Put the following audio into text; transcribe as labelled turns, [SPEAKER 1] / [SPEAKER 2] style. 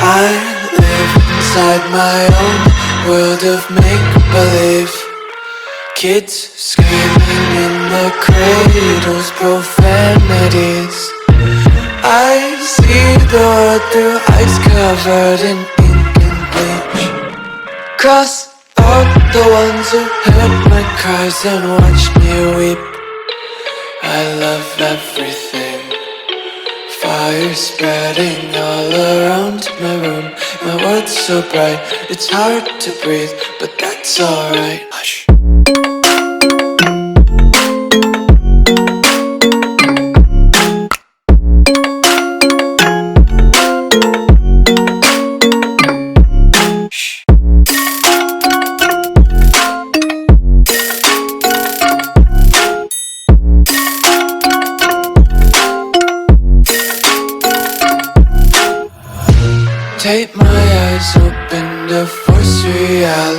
[SPEAKER 1] I live inside my own world of make-believe. Kids screaming in the cradles, profanities. I see the world through eyes covered in ink and bleach. Cross out the ones who heard my cries and watched me weep. I love everything. Fire spreading all around my room. My world's so bright, it's hard to breathe, but that's alright. Hush. Take my eyes open to force reality.